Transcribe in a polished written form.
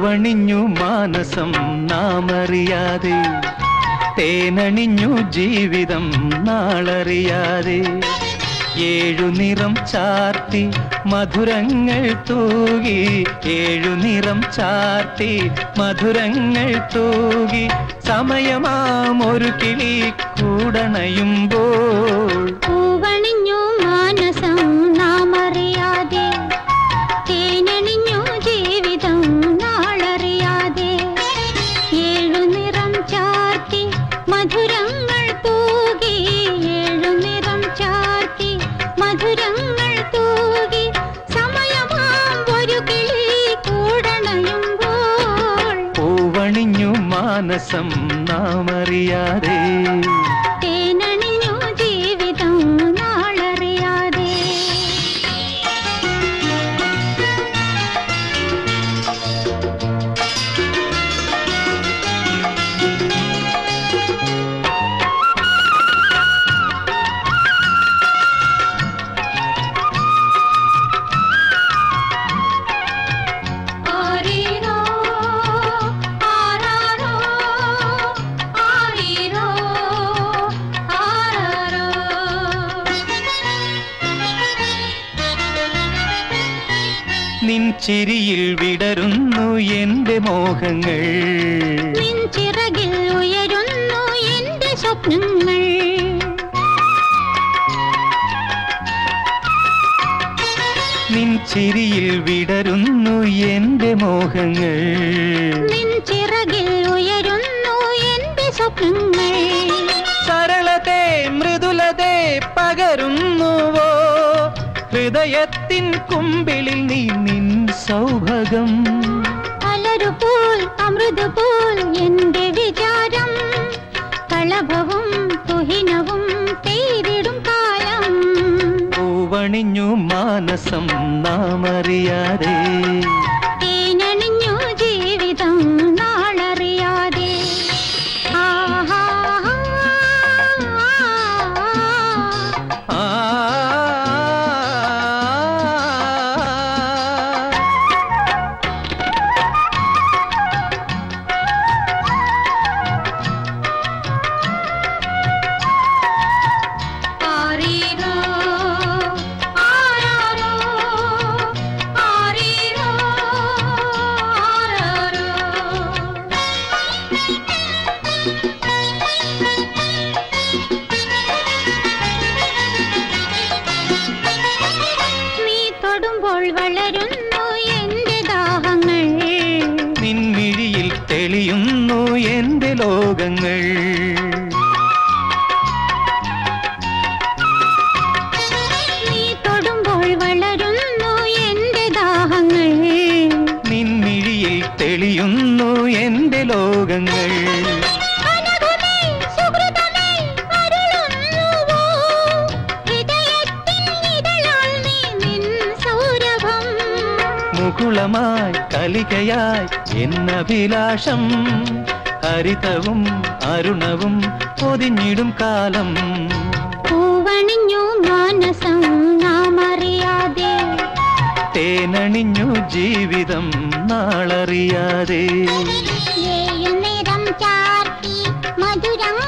പൂവണിഞ്ഞു മാനസം നാമറിയാതെ, തേനണിഞ്ഞു ജീവിതം നാളറിയാതെ. ഏഴു നിറം ചാർത്തി മധുരങ്ങൾ തൂകി, ഏഴു നിറം ചാർത്തി മധുരങ്ങൾ തൂകി. സമയമാം ഒരു കിളി കൂടണയുമ്പോൾ, പൂവണിഞ്ഞു മാനസം നാമറിയാതെ, തേനണിഞ്ഞു ജീവിതം നാളറിയാതെ. ഏഴു നിറം ചാർത്തി മധുരങ്ങൾ തൂകി, ഏഴു നിറം ചാർത്തി മധുരങ്ങൾ തൂകി. സമയമാം ഒരു കിളി കൂടണയുമ്പോൾ, പൂവണിഞ്ഞു മാനസം നാമറിയാതെ, തേനണിഞ്ഞു ജീവിതം നാളറിയാതെ. നിൻ ചിരിയിൽ വിടരുന്നു എന്റെ മോഹങ്ങൾ, നിൻ ചിറകിൽ ഉയരുന്നു എന്റെ സ്വപ്നങ്ങൾ. നിൻ ചിരിയിൽ വിടരുന്നു എന്റെ മോഹങ്ങൾ, നിൻ ചിറകിൽ ഉയരുന്നു എന്റെ സ്വപ്നങ്ങൾ. സരളതേ മൃദുലതേ പകരുന്നുവോ ഹൃദയത്തിൻ കുമ്പിളിൽ നീ നിൻ സൗഭഗം. അലരുപോൽ അമൃതപോൽ എന്റെ വിചാരം, കളഭവും തുഹിനവും തേരിടും കാലം. പൂവണിഞ്ഞു മാനസം നാമറിയാതെ, തേനണിഞ്ഞു ജീവിതം നാളറിയാതെ. ആഹാ ആ വളരുന്നു എന്റെ ദാഹങ്ങൾ, നിൻമിഴിയിൽ തെളിയുന്നു എന്റെ ലോകങ്ങൾ. നീ തൊടുമ്പോൾ വളരുന്നു എന്റെ ദാഹങ്ങൾ, നിൻമിഴിയിൽ തെളിയുന്നു എന്റെ ലോകങ്ങൾ. മുകുളമായി കലികയായി എന്നഭിലാഷം, ഹരിതവും അരുണവും പൊതിഞ്ഞിടും കാലം. പൂവണിഞ്ഞു മാനസം നാമറിയാതെ, തേനണിഞ്ഞു ജീവിതം നാളറിയാതെ. ഏഴു നിറം ചാർത്തി മധുരം